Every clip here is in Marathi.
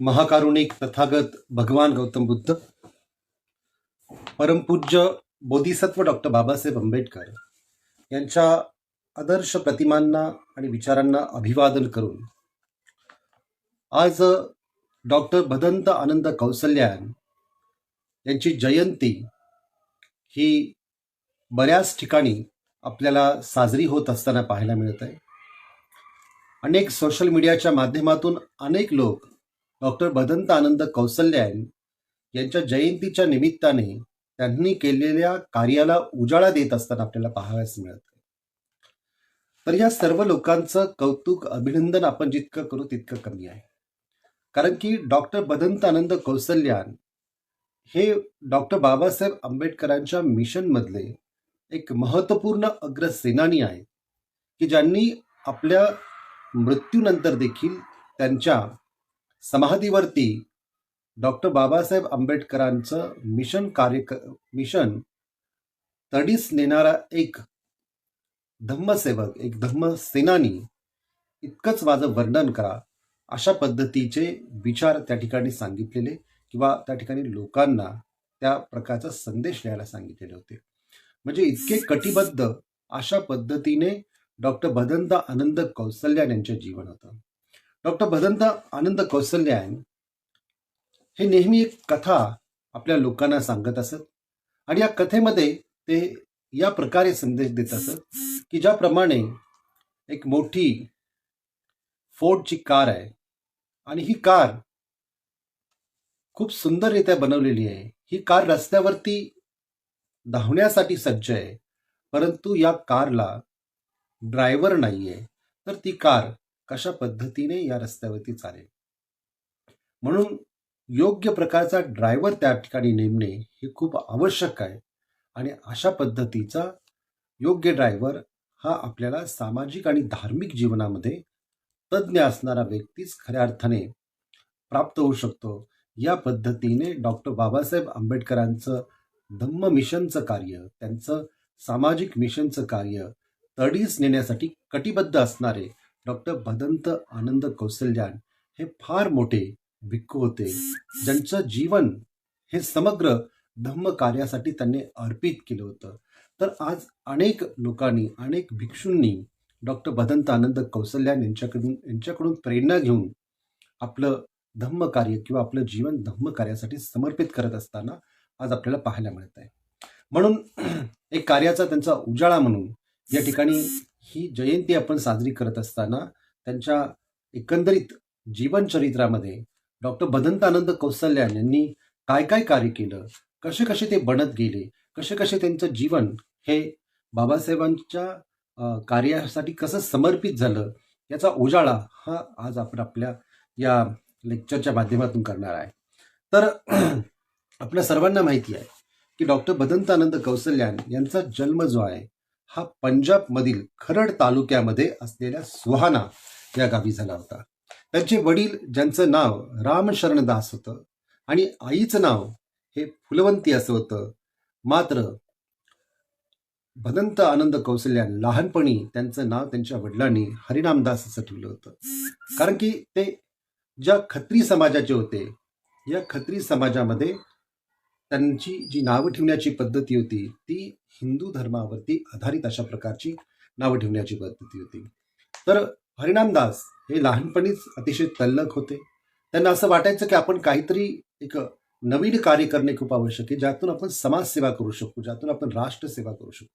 महाकारुणिक तथागत भगवान गौतम बुद्ध, परमपूज्य बोधिसत्व डॉक्टर बाबासाहेब आंबेडकर यांच्या आदर्श प्रतिमांना आणि विचारांना अभिवादन करून आज डॉक्टर भदंत आनंद कौसल्यान यांची जयंती ही बऱ्याच ठिकाणी आपल्याला साजरी होत असताना पाहायला मिळत आहे. अनेक सोशल मीडियाच्या माध्यमातून अनेक लोक डॉक्टर भदंत आनंद कौसल्यान यांच्या जयंतीच्या निमित्ताने त्यांनी केलेल्या कार्याला उजाळा देत असताना आपल्याला पाहावयास मिळत. तर या सर्व लोकांचं कौतुक अभिनंदन आपण जितकं करू तितकं कमी आहे. कारण की डॉक्टर भदंत आनंद कौसल्यान हे डॉक्टर बाबासाहेब आंबेडकरांच्या मिशन मधले एक महत्वपूर्ण अग्रसेनानी आहेत की ज्यांनी आपल्या मृत्यूनंतर देखील त्यांच्या समाधीवरती डॉक्टर बाबासाहेब आंबेडकरांचं मिशन तडीस नेणारा एक धम्मसेवक, एक धम्मसेनानी इतकंच माझं वर्णन करा अशा पद्धतीचे विचार त्या ठिकाणी सांगितलेले किंवा त्या ठिकाणी लोकांना त्या प्रकारचा संदेश द्यायला सांगितलेले होते. म्हणजे इतके कटिबद्ध अशा पद्धतीने डॉक्टर भदंत आनंद कौसल्यान यांचे जीवन होतं. डॉक्टर भदंत आनंद कौसल्यान हे नेहमी एक कथा आपल्या लोकांना सांगत असत आणि या कथेमध्ये ते या प्रकारे संदेश देत असत की ज्याप्रमाणे एक मोठी फोर्डची कार आहे आणि ही कार खूप सुंदररित्या बनवलेली आहे. ही कार रस्त्यावरती धावण्यासाठी सज्ज आहे, परंतु या कारला ड्रायव्हर नाहीये, तर ती कार कशा पद्धतीने या रस्त्यावरती चालेल. म्हणून योग्य प्रकारचा ड्रायव्हर त्या ठिकाणी नेमणे हे खूप आवश्यक आहे आणि अशा पद्धतीचा योग्य ड्रायव्हर हा आपल्याला सामाजिक आणि धार्मिक जीवनामध्ये तज्ज्ञ असणारा व्यक्तीच खऱ्या अर्थाने प्राप्त होऊ शकतो. या पद्धतीने डॉक्टर बाबासाहेब आंबेडकरांचं धम्म मिशनचं कार्य, त्यांचं सामाजिक मिशनचं कार्य तडीस नेण्यासाठी कटिबद्ध असणारे डॉक्टर भदंत आनंद कौसल्यान हे फार मोठे भिक्खू होते, ज्यांचं जीवन हे समग्र धम्म कार्यासाठी त्यांनी अर्पित केलं होतं. तर आज अनेक लोकांनी, अनेक भिक्षूंनी डॉक्टर भदंत आनंद कौसल्यान यांच्याकडून प्रेरणा घेऊन आपलं धम्म कार्य किंवा आपलं जीवन धम्म कार्यासाठी समर्पित करत असताना आज आपल्याला पाहायला मिळत आहे. म्हणून एक कार्याचा त्यांचा उजाळा म्हणून या ठिकाणी ही जयंती आपण साजरी करत असताना त्यांच्या एकंदरीत जीवनचरित्रामध्ये डॉक्टर भदंत आनंद कौसल्यान यांनी काय काय कार्य केलं, कसे कसे ते बनत गेले, कसे कसे त्यांचं जीवन हे बाबासाहेबांच्या कार्यासाठी कसं समर्पित झालं, याचा उजाळा हा आज आपण आपल्या या लेक्चरच्या माध्यमातून करणार आहे. तर आपल्या सर्वांना माहिती आहे की डॉक्टर भदंत आनंद कौसल्यान यांचा जन्म जो आहे हा पंजाबमधील खरड तालुक्यामध्ये असलेल्या सुहाना या गावी झाला होता. त्यांचे वडील, ज्यांचं नाव रामशरण दास होतं आणि आईचं नाव हे फुलवंती असं होतं, मात्र भदंत आनंद कौसल्यान लहानपणी त्यांचं नाव त्यांच्या वडिलांनी हरिनामदास असं ठेवलं होतं. कारण की ते ज्या खत्री समाजाचे होते, या खत्री समाजामध्ये त्यांची जी नावं ठेवण्याची पद्धती होती ती हिंदू धर्मावरती आधारित अशा प्रकारची नावं ठेवण्याची पद्धती होती. तर हरिनामदास हे लहानपणीच अतिशय तल्लख होते. त्यांना असं वाटायचं की आपण काहीतरी एक नवीन कार्य करणे खूप आवश्यक आहे, ज्यातून आपण समाजसेवा करू शकू, ज्यातून आपण राष्ट्रसेवा करू शकू.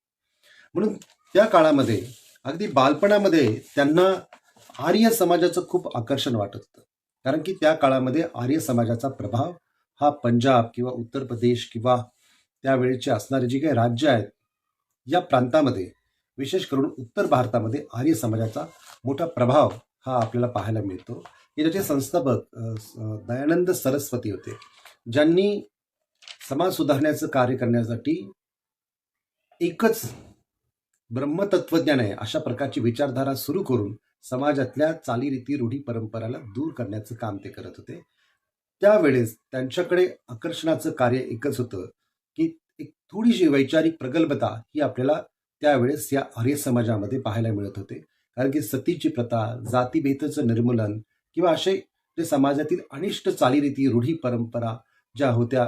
म्हणून त्या काळामध्ये अगदी बालपणामध्ये त्यांना आर्य समाजाचं खूप आकर्षण वाटत होतं. कारण की त्या काळामध्ये आर्य समाजाचा प्रभाव हा पंजाब किंवा उत्तर प्रदेश किंवा त्यावेळेचे असणारे जे काही राज्य आहेत या प्रांतामध्ये, विशेष करून उत्तर भारतामध्ये आर्य समाजाचा मोठा प्रभाव हा आपल्याला पाहायला मिळतो. की त्याचे संस्थापक दयानंद सरस्वती होते, ज्यांनी समाज सुधारण्याचं कार्य करण्यासाठी एकच ब्रह्मतत्वज्ञान आहे अशा प्रकारची विचारधारा सुरू करून समाजातल्या चालीरीती, रूढी, परंपराला दूर करण्याचं काम ते करत होते. त्यावेळेस त्यांच्याकडे आकर्षणाचं कार्य एकच होतं की एक थोडीशी वैचारिक प्रगल्भता ही आपल्याला त्यावेळेस या आर्य समाजामध्ये पाहायला मिळत होते. कारण की सतीची प्रथा, जातीभेदाचं निर्मूलन किंवा असे ते समाजातील अनिष्ट चालीरीती, रूढी परंपरा ज्या होत्या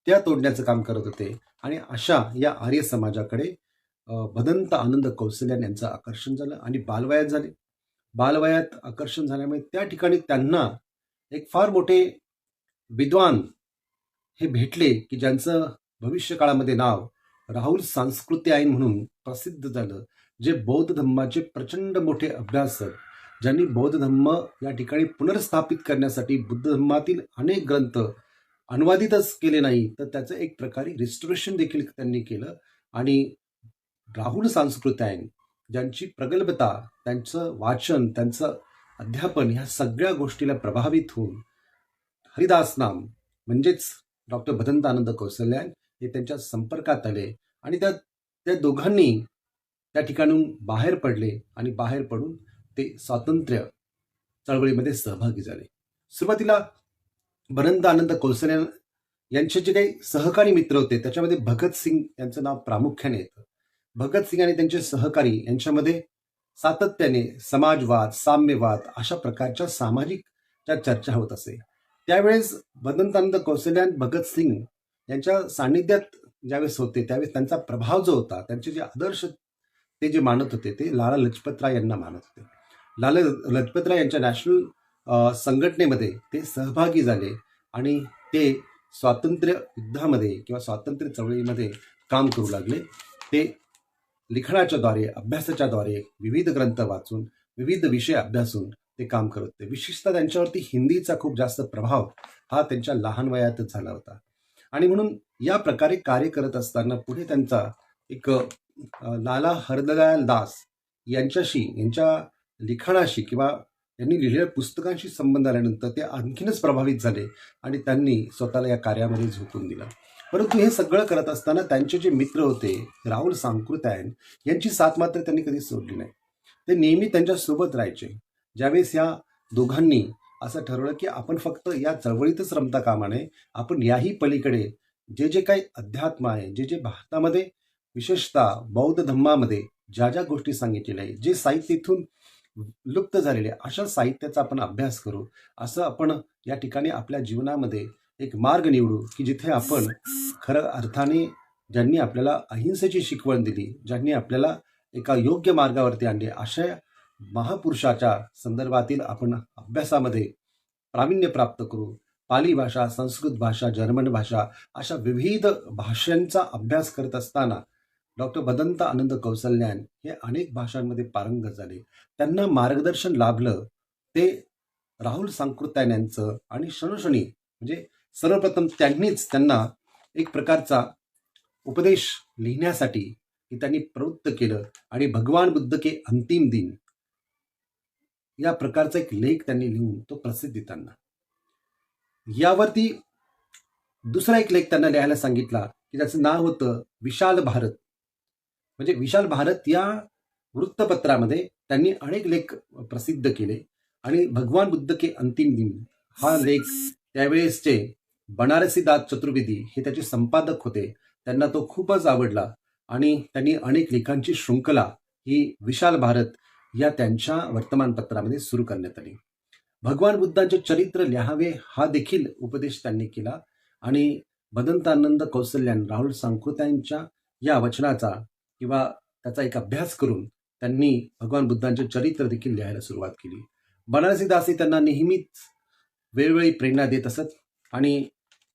त्या तोडण्याचं काम करत होते. आणि अशा या आर्य समाजाकडे भदंत आनंद कौशल्यान यांचं आकर्षण झालं आणि बालवयात झाले. बालवयात आकर्षण झाल्यामुळे त्या ठिकाणी त्यांना एक फार मोठे विद्वान हे भेटले की ज्यांचं भविष्य काळामध्ये नाव राहुल सांस्कृत्यायन म्हणून प्रसिद्ध झालं, जे बौद्ध धम्माचे प्रचंड मोठे अभ्यासक, ज्यांनी बौद्ध धम्म या ठिकाणी पुनर्स्थापित करण्यासाठी बुद्ध धम्मातील अनेक ग्रंथ अनुवादितच केले नाही तर त्याचं एक प्रकारे रिस्टोरेशन देखील त्यांनी केलं. आणि राहुल सांस्कृत्यायन ज्यांची प्रगल्भता, त्यांचं वाचन, त्यांचं अध्यापन ह्या सगळ्या गोष्टीला प्रभावित होऊन हरिदास नाम म्हणजेच डॉक्टर भदंत आनंद कौशल्यान हे त्यांच्या संपर्कात आले आणि त्या दोघांनी त्या ठिकाणून बाहेर पडले आणि बाहेर पडून ते स्वातंत्र्य चळवळीमध्ये सहभागी झाले. सुरुवातीला भदंत आनंद कौशल्यान यांचे जे काही सहकारी मित्र होते त्याच्यामध्ये भगतसिंग यांचं नाव प्रामुख्याने येतं. भगतसिंग आणि त्यांचे सहकारी यांच्यामध्ये सातत्याने समाजवाद, साम्यवाद अशा प्रकारच्या सामाजिक ज्या चर्चा होत असे. त्यावेळेस भदंत आनंद कौशल्यान भगतसिंग यांच्या सान्निध्यात ज्यावेळेस होते त्यावेळेस त्यांचा प्रभाव जो होता, त्यांचे जे आदर्श ते जे मानत होते ते लाला लजपतराय यांना मानत होते. लाला लजपतराय यांच्या नॅशनल संघटनेमध्ये ते सहभागी झाले आणि ते स्वातंत्र्य युद्धामध्ये किंवा स्वातंत्र्य चळवळीमध्ये काम करू लागले. ते लिखाणाच्या द्वारे, अभ्यासाच्या द्वारे, विविध ग्रंथ वाचून, विविध विषय अभ्यासून ते काम करत होते. विशेषतः त्यांच्यावरती हिंदीचा खूप जास्त प्रभाव हा त्यांच्या लहान वयातच झाला होता. आणि म्हणून या प्रकारे कार्य करत असताना पुढे त्यांचा एक लाला हरदयाल दास यांच्याशी, यांच्या लिखाणाशी किंवा यांनी लिहिलेल्या पुस्तकांशी संबंध आल्यानंतर ते आणखीनच प्रभावित झाले आणि त्यांनी स्वतःला या कार्यामध्ये झोकून दिलं. परंतु हे सगळं करत असताना त्यांचे जे मित्र होते राहुल सांस्कृत्यायन यांची साथ मात्र त्यांनी कधी सोडली नाही. ते नेहमी त्यांच्या सोबत राहायचे. ज्यावेळेस या दोघांनी असं ठरवलं की आपण फक्त या चळवळीतच रमता कामा नये, आपण याही पलीकडे जे जे काही अध्यात्म आहे, जे जे भारतामध्ये विशेषतः बौद्ध धम्मामध्ये ज्या ज्या गोष्टी सांगितलेल्या आहे, जे साहित्य इथून लुप्त झालेले अशा साहित्याचा आपण अभ्यास करू, असं आपण या ठिकाणी आपल्या जीवनामध्ये एक मार्ग निवडू की जिथे आपण खरं अर्थाने ज्यांनी आपल्याला अहिंसेची शिकवण दिली, ज्यांनी आपल्याला एका योग्य मार्गावरती आणले, अशा महापुरुषाच्या संदर्भातील आपण अभ्यासामध्ये प्रावीण्य प्राप्त करू. पाली भाषा, संस्कृत भाषा, जर्मन भाषा अशा विविध भाषांचा अभ्यास करत असताना डॉक्टर भदंत आनंद कौशल्यान हे अनेक भाषांमध्ये पारंगत झाले. त्यांना मार्गदर्शन लाभलं ते राहुल सांस्कृत्यायन यांचं आणि क्षणोक्षणी म्हणजे सर्वप्रथम त्यांनीच त्यांना एक प्रकारचा उपदेश लिहिण्यासाठी त्यांनी प्रवृत्त केलं आणि भगवान बुद्ध के अंतिम दिन या प्रकारचा एक लेख त्यांनी लिहून तो प्रसिद्धी त्यांना. यावरती दुसरा एक लेख त्यांना लिहायला सांगितला की ज्याचं नाव होतं विशाल भारत. म्हणजे विशाल भारत या वृत्तपत्रामध्ये त्यांनी अनेक लेख प्रसिद्ध केले आणि भगवान बुद्ध के अंतिम दिन हा लेख त्यावेळेसचे बनारसीदास चतुर्वेदी हे त्याचे संपादक होते. त्यांना तो खूपच आवडला आणि त्यांनी अनेक लेखांची शृंखला ही विशाल भारत या त्यांच्या वर्तमानपत्रामध्ये सुरू करण्यात आली. भगवान बुद्धांचे चरित्र लिहावे हा देखील उपदेश त्यांनी केला आणि भदंत आनंद कौशल्यान राहुल सांस्कृत्यायनच्या या वचनाचा किंवा त्याचा एक अभ्यास करून त्यांनी भगवान बुद्धांचे चरित्र देखील लिहायला सुरुवात केली. बनारसीदास त्यांना नेहमीच वेळोवेळी प्रेरणा देत असत आणि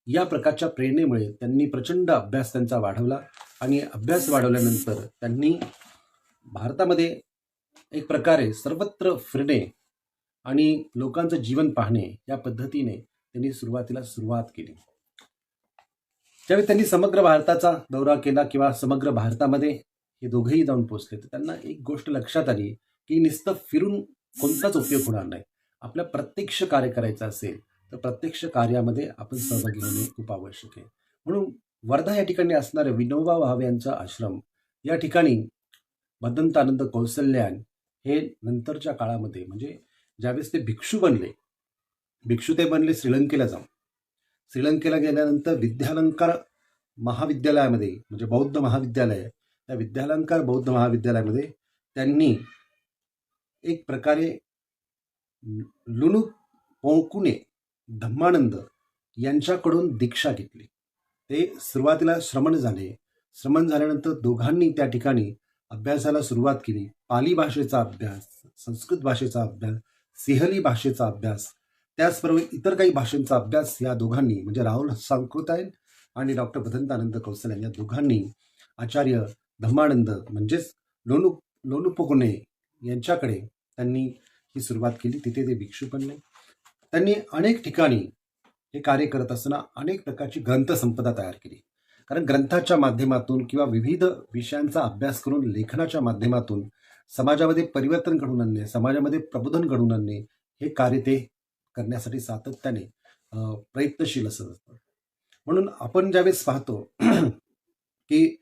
या प्रकारच्या प्रेरणेमुळे त्यांनी प्रचंड अभ्यास त्यांचा वाढवला आणि अभ्यास वाढवल्यानंतर त्यांनी भारतामध्ये एक प्रकारे सर्वत्र फिरणे आणि लोकांचं जीवन पाहणे या पद्धतीने त्यांनी सुरुवात केली. ज्यावेळी त्यांनी समग्र भारताचा दौरा केला किंवा समग्र भारतामध्ये हे दोघेही जाऊन पोहोचले तर त्यांना एक गोष्ट लक्षात आली की नुसतं फिरून कोणताच उपयोग होणार नाही. आपल्या प्रत्यक्ष कार्य करायचं असेल तर प्रत्यक्ष कार्यामध्ये आपण सहभागी होणे खूप आवश्यक आहे. म्हणून वर्धा या ठिकाणी असणारे विनोबा भावे यांचा आश्रम या ठिकाणी भदंत आनंद कौशल्यान हे नंतरच्या काळामध्ये म्हणजे ज्यावेळेस ते भिक्षू ते बनले श्रीलंकेला जाऊन. श्रीलंकेला गेल्यानंतर विद्यालंकार महाविद्यालयामध्ये म्हणजे बौद्ध महाविद्यालय, त्या विद्यालंकार बौद्ध महाविद्यालयामध्ये त्यांनी एक प्रकारे लुणूक पोंकुने धम्मानंद यांच्याकडून दीक्षा घेतली. ते सुरुवातीला श्रमण झाले. श्रमण झाल्यानंतर दोघांनी त्या ठिकाणी अभ्यासाला सुरुवात केली. पाली भाषेचा अभ्यास, संस्कृत भाषेचा अभ्यास, सिंहली भाषेचा अभ्यास, त्याचबरोबर इतर काही भाषांचा अभ्यास या दोघांनी म्हणजे राहुल सांकृतायन आणि डॉक्टर भदंतानंद कौशल्यान या दोघांनी आचार्य धम्मानंद म्हणजेच लोलुपोकुने यांच्याकडे त्यांनी ही सुरुवात केली. तिथे ते भिक्षू बनले. त्यांनी अनेक ठिकाणी हे कार्य करत असताना अनेक प्रकारची ग्रंथसंपदा तयार केली. कारण ग्रंथाच्या माध्यमातून किंवा विविध विषयांचा अभ्यास करून लेखनाच्या माध्यमातून समाजामध्ये परिवर्तन घडवून आणणे, समाजामध्ये प्रबोधन घडवून आणणे हे कार्य ते करण्यासाठी सातत्याने प्रयत्नशील असत असतं. म्हणून आपण ज्यावेळेस पाहतो की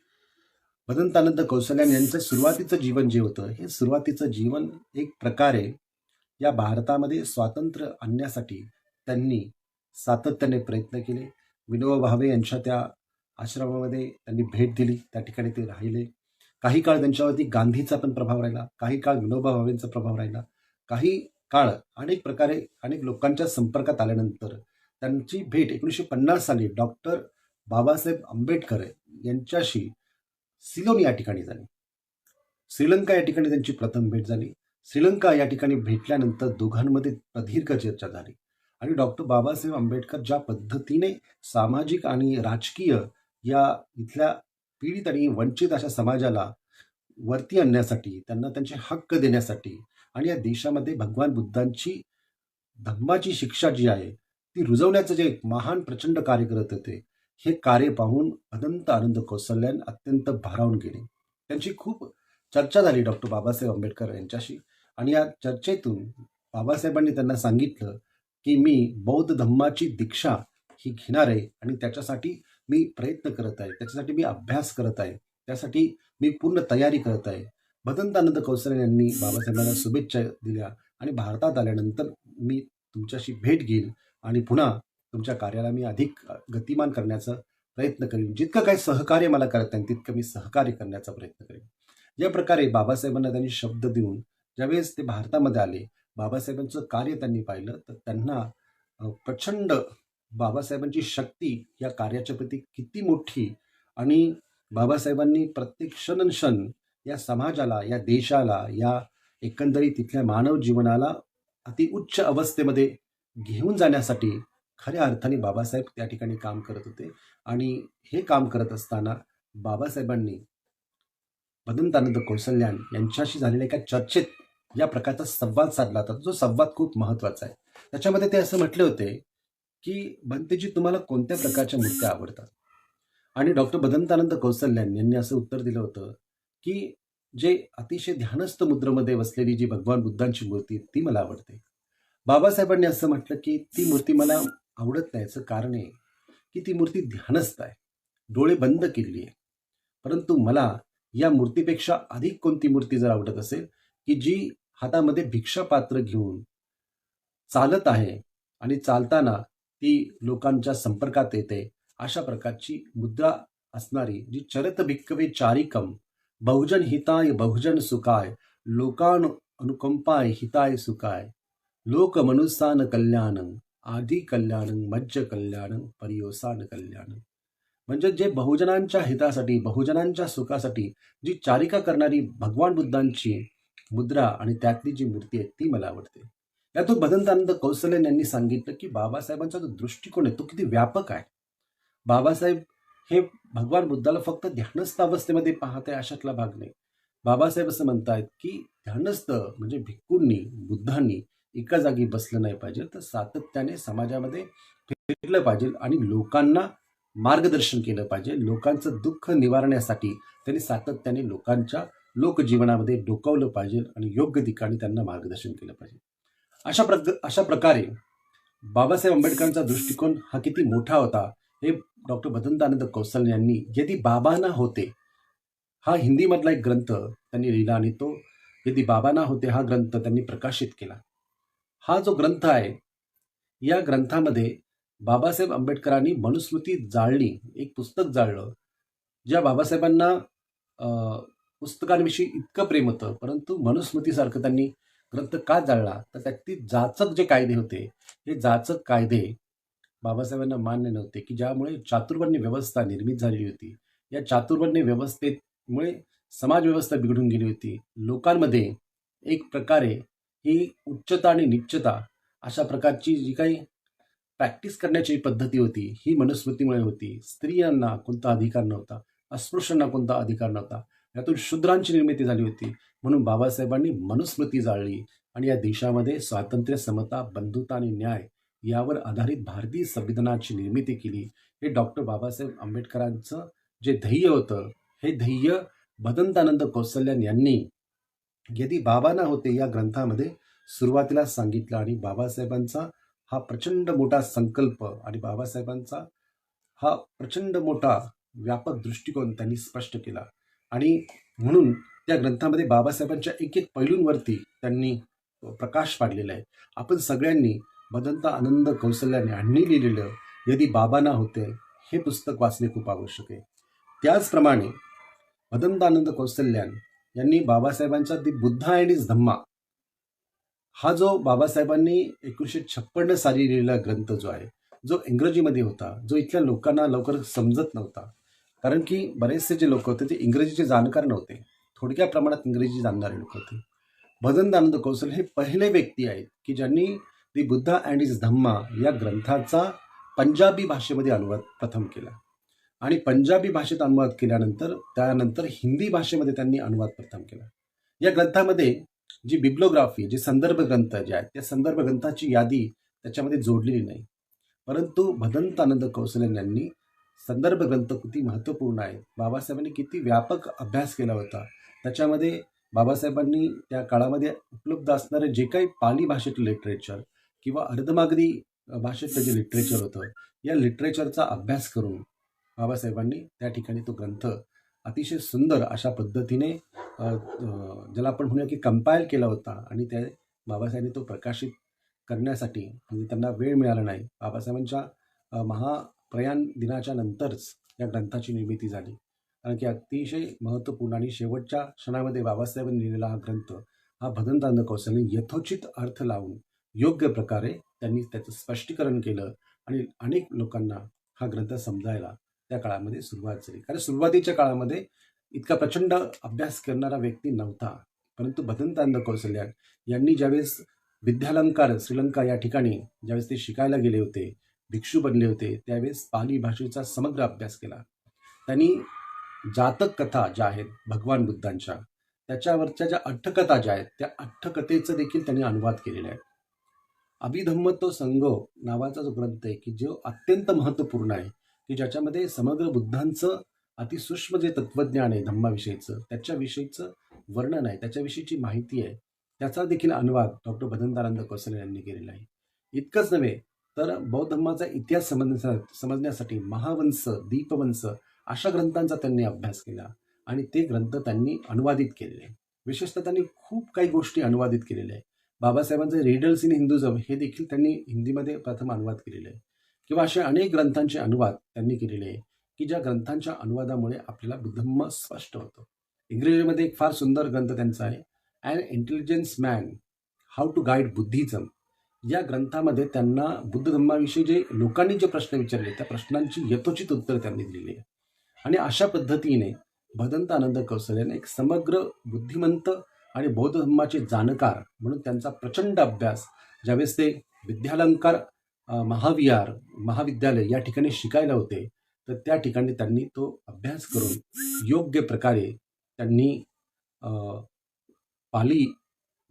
भदंतानंद कौशल्यान यांचं सुरुवातीचं जीवन जे होतं हे सुरुवातीचं जीवन एक प्रकारे या भारतामध्ये स्वातंत्र्य आणण्यासाठी त्यांनी सातत्याने प्रयत्न केले. विनोबा भावे यांच्या त्या आश्रमामध्ये त्यांनी भेट दिली, त्या ठिकाणी ते राहिले. काही काळ त्यांच्यावरती गांधीचा पण प्रभाव राहिला, काही काळ विनोबा भावेंचा प्रभाव राहिला. काही काळ अनेक प्रकारे अनेक लोकांच्या संपर्कात आल्यानंतर त्यांची भेट 1950 साली डॉक्टर बाबासाहेब आंबेडकर यांच्याशी सिलोन या ठिकाणी झाली. श्रीलंका या ठिकाणी त्यांची प्रथम भेट झाली. श्रीलंका या ठिकाणी भेटल्यानंतर दोघांमध्ये प्रदीर्घ चर्चा झाली आणि डॉक्टर बाबासाहेब आंबेडकर ज्या पद्धतीने सामाजिक आणि राजकीय या इथल्या पीडित आणि वंचित अशा समाजाला वरती आणण्यासाठी, त्यांना त्यांचे हक्क देण्यासाठी आणि या देशामध्ये भगवान बुद्धांची धम्माची शिक्षा जी आहे ती रुजवण्याचं जे महान प्रचंड कार्य करत होते, हे कार्य पाहून भदंत आनंद कौशल्यान अत्यंत भारावून गेले. त्यांची खूप चर्चा झाली डॉक्टर बाबासाहेब आंबेडकर यांच्याशी आणि या चर्चेतून बाबासाहेबांनी त्यांना सांगितलं की मी बौद्ध धम्माची दीक्षा ही घेणार आहे आणि त्याच्यासाठी मी प्रयत्न करत आहे, त्याच्यासाठी मी अभ्यास करत आहे, त्यासाठी मी पूर्ण तयारी करत आहे. भदंतानंद कौशल्यान यांनी बाबासाहेबांना शुभेच्छा दिल्या आणि भारतात आल्यानंतर मी तुमच्याशी भेट घेईल आणि पुन्हा तुमच्या कार्याला मी अधिक गतिमान करण्याचा प्रयत्न करेन. जितकं काही सहकार्य मला करता येईल तितकं मी सहकार्य करण्याचा प्रयत्न करेन. या प्रकारे बाबासाहेबांना त्यांनी शब्द देऊन ज्यावेळेस ते भारतामध्ये आले, बाबासाहेबांचं कार्य त्यांनी पाहिलं तर त्यांना प्रचंड बाबासाहेबांची शक्ती या कार्याच्या प्रती किती मोठी आणि बाबासाहेबांनी प्रत्येक क्षण या समाजाला, या देशाला, या एकंदरीत तिथल्या मानव जीवनाला अति उच्च अवस्थेमध्ये घेऊन जाण्यासाठी खऱ्या अर्थाने बाबासाहेब त्या ठिकाणी काम करत होते. आणि हे काम करत असताना बाबासाहेबांनी भदंतानंद कौशल्यान यांच्याशी झालेल्या एका चर्चेत या प्रकारचा संवाद साधला होता, जो संवाद खूप महत्वाचा आहे. त्याच्यामध्ये ते असं म्हटले होते की भंतेजी तुम्हाला कोणत्या प्रकारच्या मूर्त्या आवडतात? आणि डॉक्टर भदंतानंद कौशल्यान यांनी असं उत्तर दिलं होतं की जे अतिशय ध्यानस्थ मुद्रेमध्ये बसलेली जी भगवान बुद्धांची मूर्ती ती मला आवडते. बाबासाहेबांनी असं म्हटलं की ती मूर्ती मला आवडत नाही, याचं कारण आहे की ती मूर्ती ध्यानस्थ आहे, डोळे बंद केलेली आहे. परंतु मला या मूर्तीपेक्षा अधिक कोणती मूर्ती जर आवडत असेल की जी हातामध्ये भिक्षापात्र घेऊन चालत आहे आणि चालताना ती लोकांच्या संपर्कात येते, अशा प्रकारची मुद्रा असणारी जी चरत भिक्कवे चारिकम बहुजन हिताय बहुजन सुखाय लोकान अनुकंपाय हिताय सुखाय लोक मनुष्यान कल्याणं आदि कल्याणं मज्ज कल्याणं परियोसान कल्याणं. म्हणजे जे बहुजनांच्या हितासाठी, बहुजनांच्या सुखासाठी जी चारिका करणारी भगवान बुद्धांची मुद्रा आणि त्यातली जी मूर्ती आहे ती मला आवडते. यातून भदंतानंद कौशल्यान यांनी सांगितलं की बाबासाहेबांचा जो दृष्टिकोन आहे तो किती व्यापक आहे. बाबासाहेब हे भगवान बुद्धाला फक्त ध्यानस्थ अवस्थेमध्ये पाहत आहे अशातला भाग नाही. बाबासाहेब असं म्हणतायत की ध्यानस्थ म्हणजे भिक्खूंनी, बुद्धांनी एका जागी बसलं नाही पाहिजे, तर सातत्याने समाजामध्ये फिरलं पाहिजे आणि लोकांना मार्गदर्शन केलं पाहिजे. लोकांचं दुःख निवारण्यासाठी त्यांनी सातत्याने लोकांच्या लोकजीवनामध्ये डोकावलं पाहिजे आणि योग्य ठिकाणी त्यांना मार्गदर्शन केलं पाहिजे. अशा प्रकारे बाबासाहेब आंबेडकरांचा दृष्टिकोन हा किती मोठा होता हे डॉक्टर भदंतानंद कौशल्यान यांनी यदि बाबा ना होते हा हिंदीमधला एक ग्रंथ त्यांनी लिहिला आणि तो यदि बाबा ना होते हा ग्रंथ त्यांनी प्रकाशित केला. हा जो ग्रंथ आहे या ग्रंथामध्ये बाबासाहेब आंबेडकरांनी मनुस्मृती जाळली, एक पुस्तक जाळलं. ज्या बाबासाहेबांना पुस्तकांविषयी इतकं प्रेम होतं, परंतु मनुस्मृतीसारखं त्यांनी ग्रंथ का जाळला, तर त्यातील जाचक जे कायदे होते, हे जाचक कायदे बाबासाहेबांना मान्य नव्हते, की ज्यामुळे चातुर्वर्ण्य व्यवस्था निर्मित झालेली होती. या चातुर्वर्ण्य व्यवस्थेमुळे समाज व्यवस्था बिघडून गेली होती. लोकांमध्ये एक प्रकारे ही उच्चता आणि नीचता अशा प्रकारची जी काही प्रॅक्टिस करण्याची पद्धती होती, ही मनुस्मृतीमुळे होती. स्त्रियांना कोणता अधिकार नव्हता, अस्पृश्यांना कोणता अधिकार नव्हता. यातून शूद्रांची निर्मिती झाली होती. म्हणून बाबासाहेबांनी मनुस्मृती जाळली आणि या देशामध्ये स्वातंत्र्य, समता, बंधुता आणि न्याय यावर आधारित भारतीय संविधानाची निर्मिती केली. हे डॉक्टर बाबासाहेब आंबेडकरांचं जे ध्येय होतं, हे ध्येय भदंतानंद कौसल्यान यांनी यदि बाबा ना होते या ग्रंथामध्ये सुरुवातीला सांगितलं आणि बाबासाहेबांचा हा प्रचंड मोठा संकल्प आणि बाबासाहेबांचा हा प्रचंड मोठा व्यापक दृष्टिकोन त्यांनी स्पष्ट केला. आणि म्हणून त्या ग्रंथामध्ये बाबासाहेबांच्या एक एक पैलूंवरती त्यांनी प्रकाश पाडलेला आहे. आपण सगळ्यांनी भदंत आनंद कौशल्याने यांनी लिहिलेलं यदि बाबा ना होते हे पुस्तक वाचणे खूप आवश्यक आहे. त्याचप्रमाणे भदंत आनंद कौशल्यान यांनी बाबासाहेबांचा दी बुद्धा अँड इज धम्मा हा जो बाबासाहेबांनी 1956 साली लिहिलेला ग्रंथ जो आहे, जो इंग्रजीमध्ये होता, जो इथल्या लोकांना लवकर समजत नव्हता. कारण की बरेचसे जे लोक होते ते इंग्रजीचे जाणकार नव्हते, थोडक्या प्रमाणात इंग्रजी जाणणारे लोक होते. भदंत आनंद कौशल हे पहिले व्यक्ती आहेत की ज्यांनी दी बुद्धा अँड इज धम्मा या ग्रंथाचा पंजाबी भाषेमध्ये अनुवाद प्रथम केला. आणि पंजाबी भाषेत अनुवाद केल्यानंतर त्यानंतर हिंदी भाषेमध्ये त्यांनी अनुवाद प्रथम केला. या ग्रंथामध्ये जी बिब्लोग्राफी, जे संदर्भ ग्रंथ जे आहेत, त्या संदर्भ ग्रंथाची यादी त्याच्यामध्ये जोडलेली नाही. परंतु भदंत आनंद कौशल्यान यांनी संदर्भ ग्रंथ किती महत्त्वपूर्ण आहेत, बाबासाहेबांनी किती व्यापक अभ्यास केला होता, त्याच्यामध्ये बाबासाहेबांनी त्या काळामध्ये उपलब्ध असणारे जे काही पाली भाषेतलं लिटरेचर किंवा अर्धमागधी भाषेतलं जे लिटरेचर होतं, या लिटरेचरचा अभ्यास करून बाबासाहेबांनी त्या ठिकाणी तो ग्रंथ अतिशय सुंदर अशा पद्धतीने ज्याला आपण म्हणूया की कंपाईल केला होता. आणि त्या बाबासाहेबांनी तो प्रकाशित करण्यासाठी म्हणजे त्यांना वेळ मिळाला नाही. बाबासाहेबांच्या महाप्रयाण दिनाच्या नंतरच या ग्रंथाची निर्मिती झाली. कारण की अतिशय महत्त्वपूर्ण आणि शेवटच्या क्षणामध्ये बाबासाहेबांनी लिहिलेला हा ग्रंथ, हा भदंत आनंद कौशल्याने यथोचित अर्थ लावून योग्य प्रकारे त्यांनी त्याचं स्पष्टीकरण केलं आणि अनेक लोकांना हा ग्रंथ समजायला त्या काळामध्ये सुरुवात झाली. कारण सुरुवातीच्या काळामध्ये इतका प्रचंड अभ्यास करणारा व्यक्ती नव्हता. परंतु भदंत आनंद कौशल्यान यांनी ज्यावेळेस विद्यालंकार श्रीलंका या ठिकाणी ज्यावेळेस ते शिकायला गेले होते, भिक्षू बनले होते, त्यावेळेस पाली भाषेचा समग्र अभ्यास केला. त्यांनी जातक कथा ज्या आहेत भगवान बुद्धांच्या, त्याच्यावरच्या ज्या अट्टकथा ज्या आहेत, त्या अट्टकथेचं देखील त्यांनी अनुवाद केलेला आहे. अभिधम्म तो संगो नावाचा जो ग्रंथ आहे की जो अत्यंत महत्त्वपूर्ण आहे, की ज्याच्यामध्ये समग्र बुद्धांचं अतिसूक्ष्म जे तत्वज्ञान आहे धम्माविषयीचं, त्याच्याविषयीचं वर्णन आहे, त्याच्याविषयीची माहिती आहे, त्याचा देखील अनुवाद डॉक्टर भदंत आनंद कौशल्यान यांनी केलेला आहे. इतकंच नव्हे तर बौद्ध धर्माचा इतिहास समजण्यासाठी महावंश, दीपवंश अशा ग्रंथांचा त्यांनी अभ्यास केला आणि ते ग्रंथ त्यांनी अनुवादित केलेले. विशेषतः त्यांनी खूप काही गोष्टी अनुवादित केलेल्या आहे. बाबासाहेबांचे रीडर्स इन हिंदुझम हे देखील त्यांनी हिंदीमध्ये प्रथम अनुवाद केलेले आहे. किंवा असे अनेक ग्रंथांचे अनुवाद त्यांनी केलेले आहे की ज्या ग्रंथांच्या अनुवादामुळे आपल्याला बुद्धधम्म स्पष्ट होतं. इंग्रजीमध्ये एक फार सुंदर ग्रंथ त्यांचा आहे, an intelligence man how to guide Buddhism. या ग्रंथामध्ये त्यांना बुद्ध धम्माविषयी जे लोकांनी जे प्रश्न विचारले त्या प्रश्नांची यथोचित उत्तर त्यांनी दिलेली आहे. आणि अशा पद्धतीने भदंत आनंद कौशल्यान एक समग्र बुद्धिमंत आणि बौद्ध धम्माचे जाणकार म्हणून त्यांचा प्रचंड अभ्यास ज्यावेळेस ते विद्यालंकार महाविद्यालय या ठिकाणी शिकायला होते, तर त्या ठिकाणी त्यांनी तो अभ्यास करून योग्य प्रकारे त्यांनी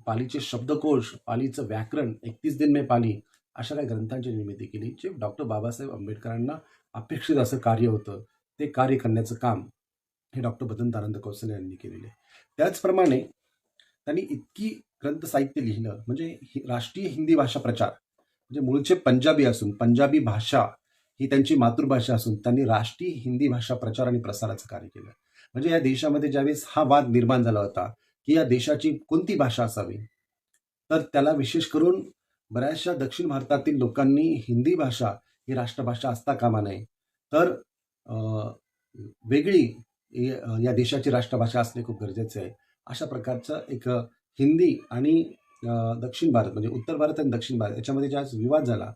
पालीचे शब्दकोश, पालीचं व्याकरण, 31 दिन में पाली अशा काही ग्रंथांची निर्मिती केली, जे डॉक्टर बाबासाहेब आंबेडकरांना अपेक्षित असं कार्य होतं. ते कार्य करण्याचं काम हे डॉक्टर भदंत आनंद कौशल्यान यांनी केलेले. त्याचप्रमाणे त्यांनी इतकी ग्रंथ साहित्य लिहिलं, म्हणजे राष्ट्रीय हिंदी भाषा प्रचार, म्हणजे मूळचे पंजाबी असून पंजाबी भाषा ही त्यांची मातृभाषा असून त्यांनी राष्ट्रीय हिंदी भाषा प्रचार आणि प्रसाराचं कार्य केलं. म्हणजे या देशामध्ये ज्यावेळेस हा वाद निर्माण झाला होता की या देशाची कोणती भाषा असावी, तर त्याला विशेष करून बऱ्याचशा दक्षिण भारतातील लोकांनी हिंदी भाषा ही राष्ट्रभाषा असता कामा नये, तर वेगळी या देशाची राष्ट्रभाषा असणे खूप गरजेचे आहे. अशा प्रकारचं एक हिंदी आणि दक्षिण भारत म्हणजे उत्तर भारत आणि दक्षिण भारत याच्यामध्ये ज्या विवाद झाला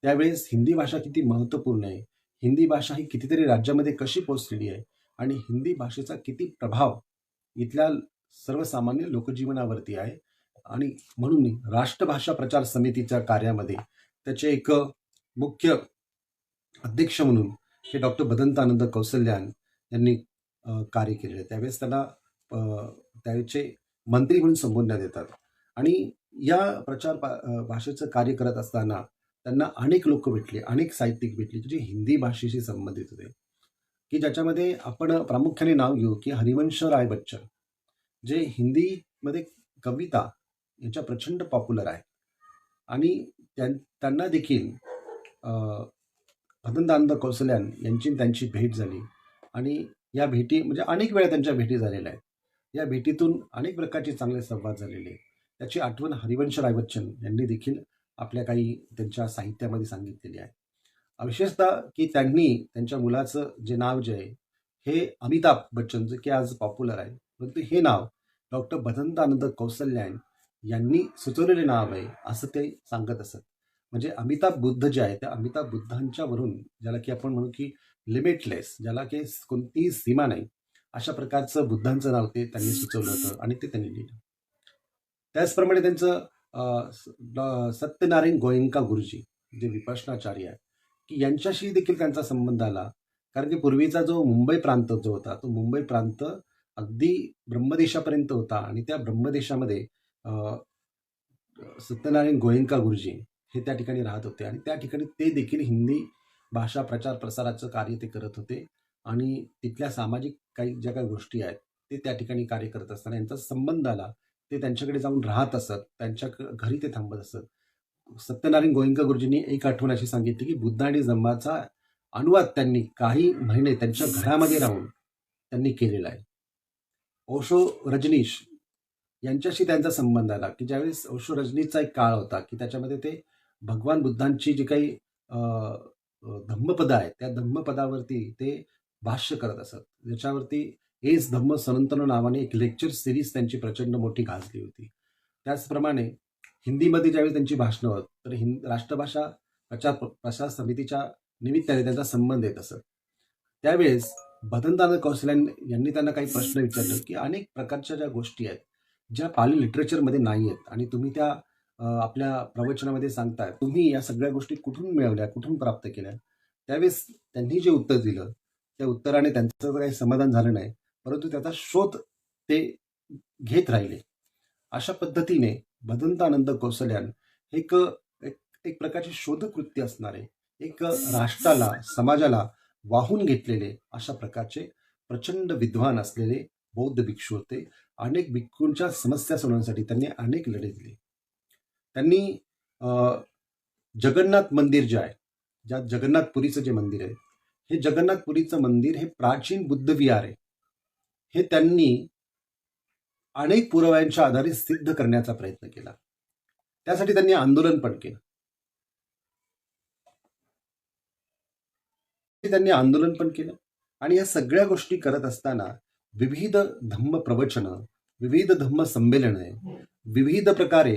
त्यावेळेस हिंदी भाषा किती महत्त्वपूर्ण आहे, हिंदी भाषा ही कितीतरी राज्यामध्ये कशी पोचलेली आहे आणि हिंदी भाषेचा किती प्रभाव इथल्या सर्वसामान्य लोकजीवनावरती आहे. आणि म्हणून राष्ट्रभाषा प्रचार समितीच्या कार्यामध्ये त्याचे एक मुख्य अध्यक्ष म्हणून हे डॉक्टर भदंतानंद कौसल्यान यांनी कार्य केलेलं आहे. त्यावेळेस त्यांना त्यावेळेचे मंत्री म्हणून संबोधण्यात येतात. आणि या भाषेचं कार्य करत असताना त्यांना अनेक लोक भेटले, अनेक साहित्यिक भेटले जे हिंदी भाषेशी संबंधित होते, की ज्याच्यामध्ये आपण प्रामुख्याने नाव घेऊ की हरिवंश राय बच्चन, जे हिंदीमध्ये कविता यांच्या प्रचंड पॉप्युलर आहे. आणि त्यांना देखील भदंतानंद कौसल्यान यांची त्यांची भेट झाली. आणि या भेटी म्हणजे अनेक वेळा त्यांच्या भेटी झालेल्या आहेत. या भेटीतून अनेक प्रकारचे चांगले संवाद झालेले आहेत. त्याची आठवण हरिवंश राय बच्चन यांनी देखील आपल्या काही त्यांच्या साहित्यामध्ये सांगितलेली आहे. विशेषतः की त्यांनी त्यांच्या मुलाचं जे नाव जे आहे हे अमिताभ बच्चन, जे की आज पॉप्युलर आहे, परंतु हे नाव डॉक्टर भदंतानंद कौसल्यान यांनी सुचवलेले नाव आहे असं ते सांगत असत. म्हणजे अमिताभ बुद्ध जे आहे त्या अमिताभ बुद्धांच्या वरून, ज्याला की आपण म्हणू की लिमिटलेस, ज्याला की कोणतीही सीमा नाही, अशा प्रकारचं बुद्धांचं नाव ते त्यांनी सुचवलं होतं आणि ते त्यांनी लिहिलं. त्याचप्रमाणे त्यांचं सत्यनारायण गोयंका गुरुजी जे विपश्यनाचार्य आहे की यांच्याशी देखील त्यांचा संबंध आला. कारण की पूर्वीचा जो मुंबई प्रांत जो होता तो मुंबई प्रांत अगदी ब्रह्मदेशापर्यंत होता. आणि त्या ब्रह्मदेशामध्ये सत्यनारायण गोयंका गुरुजी हे त्या ठिकाणी राहत होते. आणि त्या ठिकाणी ते देखील हिंदी भाषा प्रचार प्रसाराचं कार्य ते करत होते. आणि तिथल्या सामाजिक काही ज्या काही गोष्टी आहेत ते त्या ठिकाणी कार्य करत असताना यांचा संबंध आला. ते त्यांच्याकडे जाऊन राहत असत, त्यांच्या घरी ते थांबत असत. सत्यनारायण गोयंका गुरुजींनी एक आठवण अशी सांगितली की बुद्ध आणि धम्माचा अनुवाद त्यांनी काही महिने त्यांच्या घरामध्ये राहून त्यांनी केलेला आहे. ओशो रजनीश यांच्याशी त्यांचा संबंध आला की ज्यावेळेस ओशो रजनीशचा एक काळ होता की त्याच्यामध्ये ते भगवान बुद्धांची जी काही धम्मपद आहेत त्या धम्मपदावरती ते भाष्य करत असत, ज्याच्यावरती एस धम्म सनातन नावाने एक लेक्चर सिरीज त्यांची प्रचंड मोठी गाजली होती. त्याचप्रमाणे हिंदीमध्ये ज्यावेळी त्यांची भाषणं होत तर राष्ट्रभाषा प्रसार समितीच्या निमित्ताने त्यांचा संबंध येत असत. त्यावेळेस भदंतानंद कौसल्यान यांनी त्यांना काही प्रश्न विचारले की अनेक प्रकारच्या ज्या गोष्टी आहेत ज्या पाली लिटरेचरमध्ये नाही आहेत आणि तुम्ही त्या आपल्या प्रवचनामध्ये सांगताय, तुम्ही या सगळ्या गोष्टी कुठून मिळवल्या, कुठून प्राप्त केल्या. त्यावेळेस त्यांनी जे उत्तर दिलं त्या उत्तराने त्यांचं काही समाधान झालं नाही, परंतु त्याचा शोध ते घेत राहिले. अशा पद्धतीने भदंतानंद कौसल्यान एक एक प्रकारचे शोधकृत्य असणारे, एक राष्ट्राला समाजाला वाहून घेतलेले अशा प्रकारचे प्रचंड विद्वान असलेले बौद्ध भिक्षू होते. अनेक भिक्षूंच्या समस्या सोडवण्यासाठी त्यांनी अनेक लढे दिले. त्यांनी जगन्नाथ मंदिर जे आहे, ज्या जगन्नाथपुरीचं जे मंदिर आहे, हे जगन्नाथपुरीचं मंदिर हे प्राचीन बुद्ध विहार आहे, हे त्यांनी अनेक पुराव्यांच्या आधारे सिद्ध करण्याचा प्रयत्न केला. त्यासाठी त्यांनी आंदोलन पण केलं. आणि या सगळ्या गोष्टी करत असताना विविध धम्म प्रवचन, विविध धम्म संमेलने, विविध प्रकारे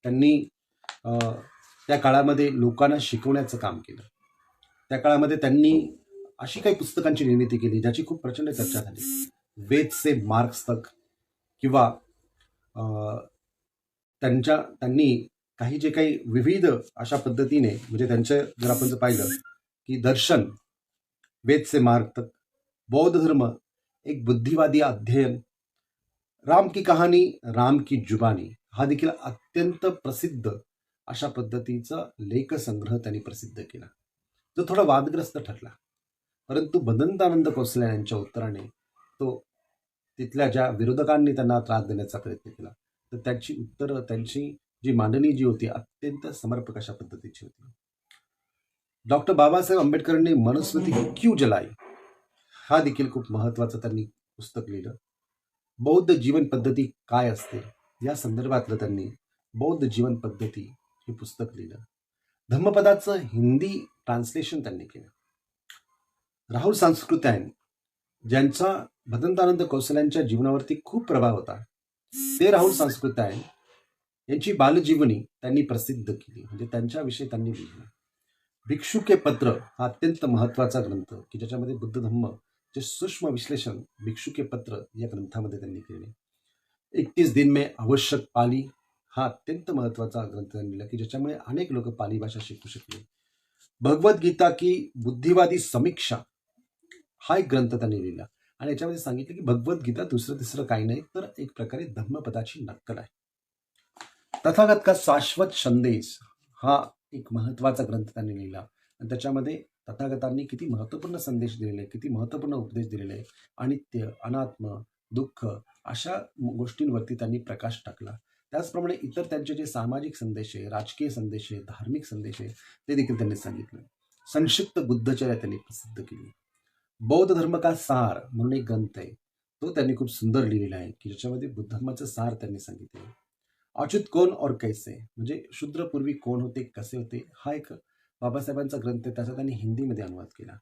त्यांनी त्या काळामध्ये लोकांना शिकवण्याचं काम केलं. त्या काळामध्ये त्यांनी अशी काही पुस्तकांची निर्मिती केली ज्याची खूप प्रचंड चर्चा झाली. वेद से मार्क्स तक, किंवा त्यांनी काही जे काही विविध अशा पद्धतीने, म्हणजे त्यांचं जर आपण जर पाहिलं की दर्शन, वेद से मार्ग तक, बौद्ध धर्म एक बुद्धिवादी अध्ययन, राम की कहाणी, राम की जुबानी, हा देखील अत्यंत प्रसिद्ध अशा पद्धतीचा लेखसंग्रह त्यांनी प्रसिद्ध केला, जो थोडा वादग्रस्त ठरला. परंतु भदंतानंद कौसल्यान यांच्या उत्तराने तो तिथल्या ज्या विरोधकांनी त्यांना त्रास देण्याचा प्रयत्न केला तर त्याची उत्तरं, त्यांची जी मांडणी जी होती अत्यंत समर्पक अशा पद्धतीची होती. डॉक्टर बाबासाहेब आंबेडकरांनी मनुस्मृती क्यों जलाई हा देखील खूप महत्वाचं त्यांनी पुस्तक लिहिलं. बौद्ध जीवन पद्धती काय असते या संदर्भातलं त्यांनी बौद्ध जीवन पद्धती हे पुस्तक लिहिलं. धम्मपदाचं हिंदी ट्रान्सलेशन त्यांनी केलं. राहुल सांस्कृत्यायन, ज्यांचा भदंतानंद कौसल्यांच्या जीवनावरती खूप प्रभाव होता, ते राहुल सांस्कृत्यायन यांची बालजीवनी त्यांनी प्रसिद्ध केली, म्हणजे त्यांच्याविषयी त्यांनी लिहिलं. भिक्षू के पत्र हा अत्यंत महत्वाचा ग्रंथ की ज्याच्यामध्ये बुद्ध धम्म जे सूक्ष्म विश्लेषण भिक्षू के पत्र या ग्रंथामध्ये त्यांनी केले. 31 दिन में आवश्यक पाली हा अत्यंत महत्वाचा ग्रंथ त्यांनी लिहिला की ज्याच्यामुळे अनेक लोक पाली भाषा शिकू शकले. भगवद्गीता की बुद्धिवादी समीक्षा हा एक ग्रंथ त्यांनी लिहिला आणि याच्यामध्ये सांगितलं की भगवद्गीता दुसरं तिसरं काही नाही तर एक प्रकारे धम्मपदाची नक्कल आहे. तथागत का शाश्वत संदेश हा एक महत्वाचा ग्रंथ त्यांनी लिहिला आणि त्याच्यामध्ये तथागतांनी किती महत्वपूर्ण संदेश दिलेले, किती महत्वपूर्ण उपदेश दिलेले, अनित्य, अनात्म, दुःख अशा गोष्टींवरती त्यांनी प्रकाश टाकला. त्याचप्रमाणे इतर त्यांचे जे सामाजिक संदेश आहे, राजकीय संदेश आहे, धार्मिक संदेश आहे ते देखील त्यांनी सांगितलं. संक्षिप्त बुद्धचर्या त्यांनी प्रसिद्ध केली. बौद्ध धर्म का सार म्हणून एक ग्रंथ आहे, तो त्यांनी खूप सुंदर लिहिलेला आहे की ज्याच्यामध्ये बुद्ध धर्माचं सार त्यांनी सांगितले. अच्युत कोण और कैसे म्हणजे शूद्रपूर्वी कोण होते, कसे होते, हा एक बाबासाहेबांचा ग्रंथ आहे, त्याचा त्यांनी हिंदीमध्ये अनुवाद केला.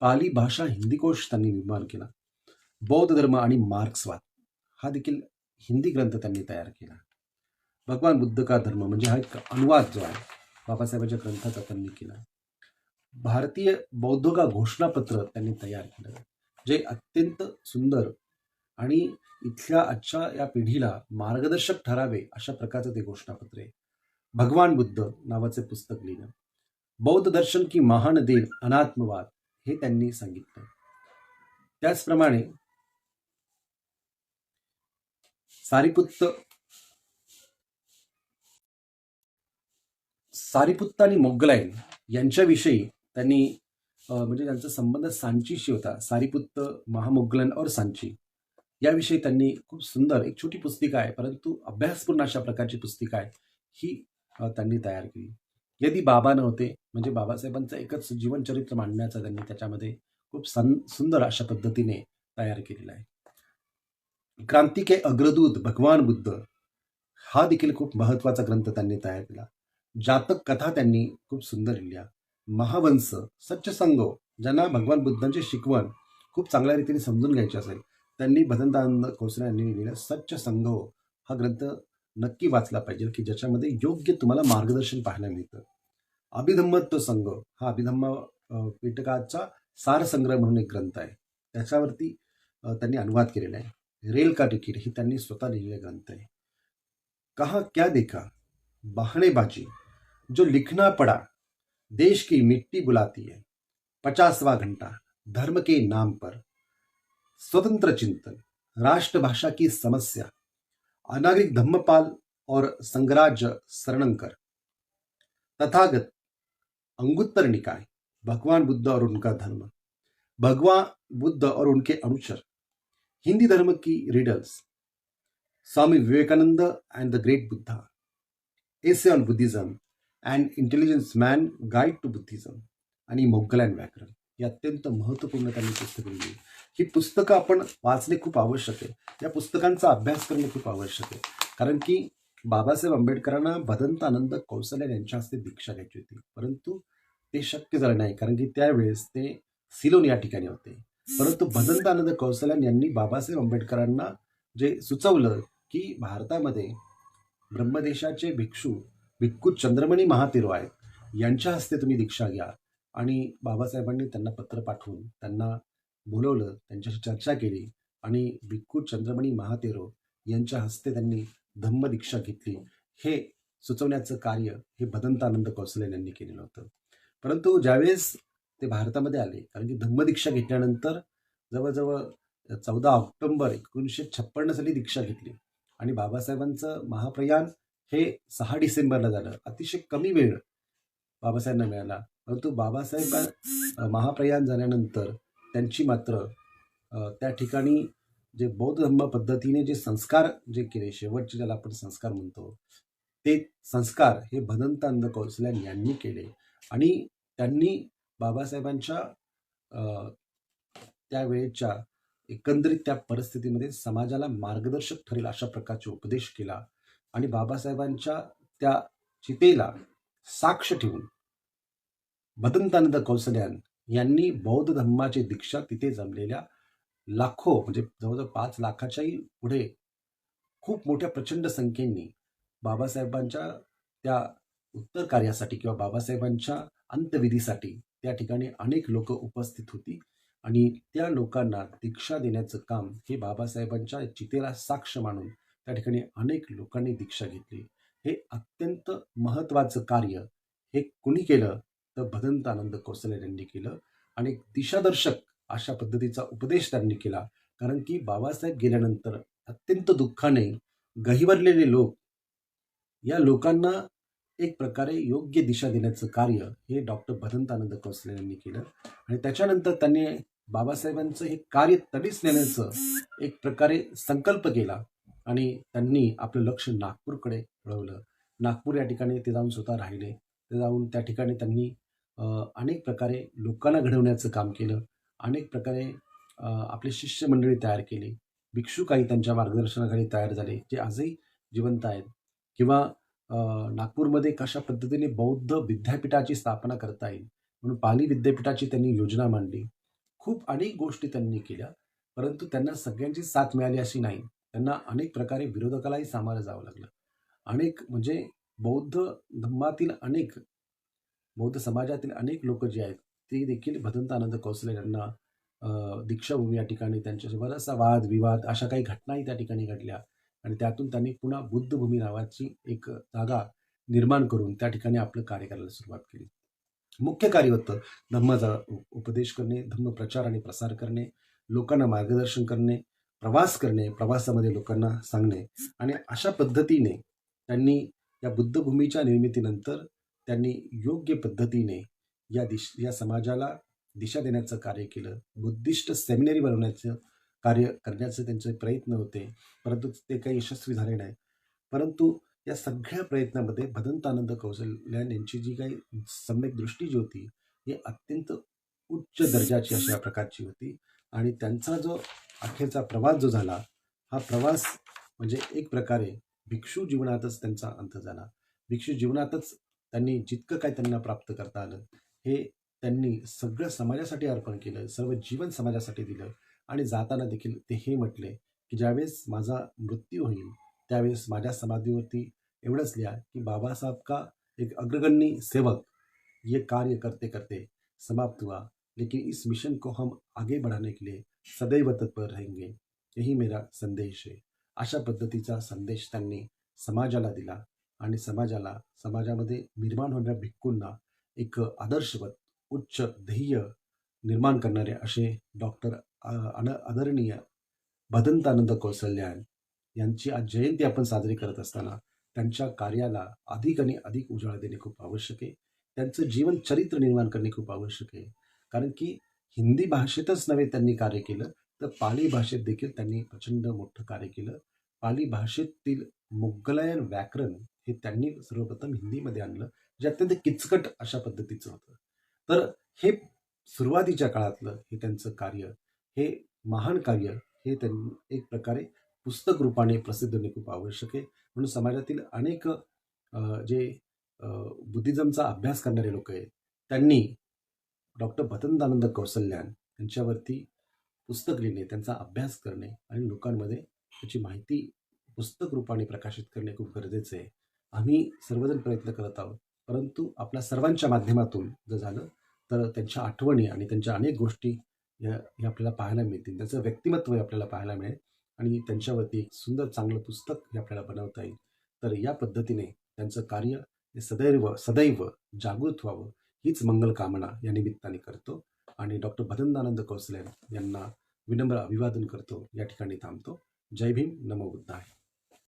पाली भाषा हिंदी कोश त्यांनी निर्माण केला. बौद्ध धर्म आणि मार्क्सवाद हा देखील हिंदी ग्रंथ त्यांनी तयार केला. भगवान बुद्ध का धर्म म्हणजे हा एक अनुवाद जो आहे बाबासाहेबांच्या ग्रंथाचा त्यांनी केला. भारतीय बौद्ध का घोषणापत्र त्यांनी तयार केलं, जे अत्यंत सुंदर आणि इथल्या आजच्या या पिढीला मार्गदर्शक ठरावे अशा प्रकारचं ते घोषणापत्र आहे. भगवान बुद्ध नावाचे पुस्तक लिहिलं. बौद्ध दर्शन की महान देव अनात्मवाद हे त्यांनी सांगितलं. त्याचप्रमाणे सारिपुत्त आणि मोग्गलायन यांच्याविषयी त्यांनी म्हणजे त्यांचा संबंध सांचीशी होता. सारिपुत्त, महामोग्गलन और सांची याविषयी त्यांनी खूप सुंदर एक छोटी पुस्तिका आहे, परंतु अभ्यासपूर्ण अशा प्रकारची पुस्तिका आहे ही त्यांनी तयार केली. यदि बाबा नव्हते म्हणजे बाबासाहेबांचं एकच जीवनचरित्र मांडण्याचा त्यांनी त्याच्यामध्ये खूप सुंदर अशा पद्धतीने तयार केलेला आहे. क्रांती के अग्रदूत भगवान बुद्ध हा देखील खूप महत्वाचा ग्रंथ त्यांनी तयार केला. जातक कथा त्यांनी खूप सुंदर लिहिल्या. महावंश, सच्चसंगो ज्यांना भगवान बुद्धांची शिकवण खूप चांगल्या रीतीने समजून घ्यायची असेल त्यांनी भदंतानंद खौसले यांनी लिहिलेला सच्चसंगो हा ग्रंथ नक्की वाचला पाहिजे की ज्याच्यामध्ये योग्य तुम्हाला मार्गदर्शन पाहायला मिळतं. अभिधम्मत्व संघ हा अभिधम्म पिटकाचा सारसंग्रह म्हणून एक ग्रंथ आहे, त्याच्यावरती त्यांनी अनुवाद केलेला आहे. रेल का तिकीट ही त्यांनी स्वतः लिहिलेला ग्रंथ आहे. कहा क्या देखा, बहानेबाजी, जो लिखना पड़ा, देश की मिट्टी बुलाती है, 50वां घंटा, धर्म के नाम पर, स्वतंत्र चिंतन, राष्ट्रभाषा की समस्या, अनागरिक धम्मपाल और संगराज शरणंकर, तथागत, अंगुत्तर निकाय, भगवान बुद्ध और उनका धर्म, भगवान बुद्ध और उनके अनुचर, हिंदी धर्म की riddles, Swami Vivekananda and the great Buddha, essay on Buddhism and intelligence man guide to Buddhism आणि मोग्गलायन व्याकरण ही अत्यंत महत्त्वपूर्ण त्यांनी पुस्तकं लिहिली. ही पुस्तकं आपण वाचणे खूप आवश्यक आहे. या पुस्तकांचा अभ्यास करणे खूप आवश्यक आहे, कारण की बाबासाहेब आंबेडकरांना भदंतानंद कौसल्या यांच्या हस्ते दीक्षा घ्यायची होती, परंतु ते शक्य झालं नाही कारण की त्यावेळेस ते सिलोन या ठिकाणी होते. परंतु भदंतानंद कौसल्यान यांनी बाबासाहेब आंबेडकरांना जे सुचवलं की भारतामध्ये ब्रह्मदेशाचे भिक्खू चंद्रमणी महातेरो आहेत, यांच्या हस्ते तुम्ही दीक्षा घ्या. आणि बाबासाहेबांनी त्यांना पत्र पाठवून त्यांना बोलवलं, त्यांच्याशी चर्चा केली आणि भिक्खू चंद्रमणी महातेरो यांच्या हस्ते त्यांनी धम्मदीक्षा घेतली. हे सुचवण्याचं कार्य हे भदंतानंद कौसले यांनी केलेलं होतं. परंतु ज्यावेळेस ते भारतामध्ये आले, कारण की धम्मदीक्षा घेतल्यानंतर जवळजवळ 14 ऑक्टोबर 1956 साली दीक्षा घेतली आणि बाबासाहेबांचं महाप्रयाण हे 6 डिसेंबरला झालं. अतिशय कमी वेळ बाबासाहेबांना मिळाला, परंतु बाबासाहेब महाप्रयाण झाल्यानंतर त्यांची मात्र त्या ठिकाणी जे बौद्ध धर्म पद्धतीने जे संस्कार जे केले, शेवटचे ज्याला आपण संस्कार म्हणतो, ते संस्कार हे भदंतानंद कौसल्या यांनी केले आणि त्यांनी बाबासाहेबांच्या त्यावेळेच्या एकंदरीत त्या परिस्थितीमध्ये समाजाला मार्गदर्शक ठरेल अशा प्रकारचे उपदेश केला आणि बाबासाहेबांच्या त्या चितेला साक्ष ठेवून भदंतानंद कौसल्यान यांनी बौद्ध धर्माची दीक्षा तिथे जमलेल्या लाखो म्हणजे जवळजवळ 5 लाखाच्याही पुढे खूप मोठ्या प्रचंड संख्येने बाबासाहेबांच्या त्या उत्तर कार्यासाठी किंवा बाबासाहेबांच्या अंत्यविधीसाठी त्या ठिकाणी अनेक लोक उपस्थित होती आणि त्या लोकांना दीक्षा देण्याचं काम हे बाबासाहेबांच्या चितेला साक्ष मानून त्या ठिकाणी अनेक लोकांनी दीक्षा घेतली. हे अत्यंत महत्त्वाचं कार्य हे कुणी केलं तर भदंतानंद कोसले यांनी केलं आणि एक दिशादर्शक अशा पद्धतीचा उपदेश त्यांनी केला. कारण की बाबासाहेब गेल्यानंतर अत्यंत दुःखाने गहिवरलेले लोक या लोकांना एक प्रकारे योग्य दिशा देण्याचं कार्य हे डॉक्टर भदंतानंद कोसले यांनी केलं आणि त्याच्यानंतर त्यांनी बाबासाहेबांचं हे कार्य तडीस नेण्याचं एक प्रकारे संकल्प केला आणि त्यांनी आपलं लक्ष नागपूरकडे वळवलं. नागपूर या ठिकाणी ते जाऊन स्वतः राहिले. ते जाऊन त्या ठिकाणी त्यांनी अनेक प्रकारे लोकांना घडवण्याचं काम केलं. अनेक प्रकारे आपले शिष्यमंडळी तयार केली. भिक्षुकही त्यांच्या मार्गदर्शनाखाली तयार झाले, जे आजही जिवंत आहेत. किंवा नागपूरमध्ये कशा पद्धतीने बौद्ध विद्यापीठाची स्थापना करता येईल म्हणून पाली विद्यापीठाची त्यांनी योजना मांडली. खूप अनेक गोष्टी त्यांनी केल्या, परंतु त्यांना सगळ्यांची साथ मिळाली अशी नाही. त्यांना अनेक प्रकारे विरोधकालाही सामोरं जावं लागलं. अनेक म्हणजे बौद्ध धम्मातील अनेक बौद्ध समाजातील अनेक लोक जे आहेत ते देखील भदंतानंद कोसले यांना दीक्षाभूमी या ठिकाणी त्यांच्याशी बराचसा वाद विवाद अशा काही घटनाही त्या ठिकाणी घडल्या आणि त्यातून त्यांनी पुन्हा बुद्धभूमी नावाची एक जागा निर्माण करून त्या ठिकाणी आपलं कार्य करायला सुरुवात केली. मुख्य कार्य होतं धम्माचा उपदेश करणे, धम्म प्रचार आणि प्रसार करणे, लोकांना मार्गदर्शन करणे, प्रवास करणे, प्रवासामध्ये लोकांना सांगणे आणि अशा पद्धतीने त्यांनी या बुद्धभूमीच्या निर्मितीनंतर त्यांनी योग्य पद्धतीने या समाजाला दिशा देण्याचं कार्य केलं. बुद्धिस्ट सेमिनरी बनवण्याचं कार्य करण्याचे त्यांचे प्रयत्न होते, परंतु ते काही यशस्वी झाले नाही. परंतु या सगळ्या प्रयत्नामध्ये भदंतानंद कौशल्यान यांची जी काही सम्यक दृष्टी जी होती ही अत्यंत उच्च दर्जाची अशा प्रकारची होती आणि त्यांचा जो अखेरचा प्रवास जो झाला हा प्रवास म्हणजे एक प्रकारे भिक्षू जीवनातच त्यांचा अंत झाला. भिक्षू जीवनातच त्यांनी जितकं काय त्यांना प्राप्त करता आलं हे त्यांनी सगळं समाजासाठी अर्पण केलं, सर्व जीवन समाजासाठी दिलं आणि जाताना देखील ते हे म्हटले की ज्यावेळेस माझा मृत्यू होईल त्यावेळेस माझ्या समाधीवरती एवढंच लिहा की बाबा साहब का एक अग्रगण्य सेवक ये कार्य करते करते समाप्त हुआ, लेकिन इस मिशन को हम आगे बढ़ाने के लिए सदैव तत्पर रहेंगे, यही मेरा संदेश है. अशा पद्धतीचा संदेश त्यांनी समाजाला दिला आणि समाजामध्ये निर्माण होणाऱ्या भिक्खूंना एक आदर्शवत उच्च ध्येय निर्माण करणारे असे डॉक्टर आदरणीय भदंतानंद कौसल्यान यांची आज जयंती आपण साजरी करत असताना त्यांच्या कार्याला अधिक आणि अधिक उजाळा देणे खूप आवश्यक आहे. त्यांचं जीवन चरित्र निर्माण करणे खूप आवश्यक आहे. कारण की हिंदी भाषेतच नव्हे त्यांनी कार्य केलं तर पाली भाषेत देखील त्यांनी प्रचंड मोठं कार्य केलं. पाली भाषेतील मुघलायन व्याकरण हे त्यांनी सर्वप्रथम हिंदीमध्ये आणलं, जे अत्यंत किचकट अशा पद्धतीचं होतं. तर हे सुरुवातीच्या काळातलं हे त्यांचं कार्य, हे महान कार्य हे त्यांनी एक प्रकारे पुस्तक रूपाने प्रसिद्ध होणे खूप आवश्यक आहे. म्हणून समाजातील अनेक जे बुद्धिझमचा अभ्यास करणारे लोक आहेत त्यांनी डॉक्टर भदंतानंद कौसल्यान यांच्यावरती पुस्तक लिहिणे, त्यांचा अभ्यास करणे आणि लोकांमध्ये त्याची माहिती पुस्तक रूपाने प्रकाशित करणे खूप गरजेचे आहे. आम्ही सर्वजण प्रयत्न करत आहोत, परंतु आपल्या सर्वांच्या माध्यमातून जर झालं तर त्यांच्या आठवणी आणि त्यांच्या अनेक गोष्टी हे आपल्याला पाहायला मिळतील. त्याचं व्यक्तिमत्व आपल्याला पाहायला मिळेल आणि त्यांच्यावरती एक सुंदर चांगलं पुस्तक हे आपल्याला बनवता येईल. तर या पद्धतीने त्यांचं कार्य हे सदैव जागृत व्हावं हीच मंगल कामना या निमित्ताने करतो आणि डॉक्टर भदंतानंद कौसल्यान यांना विनम्र अभिवादन करतो. या ठिकाणी थांबतो. जय भीम, नमो बुद्धाय.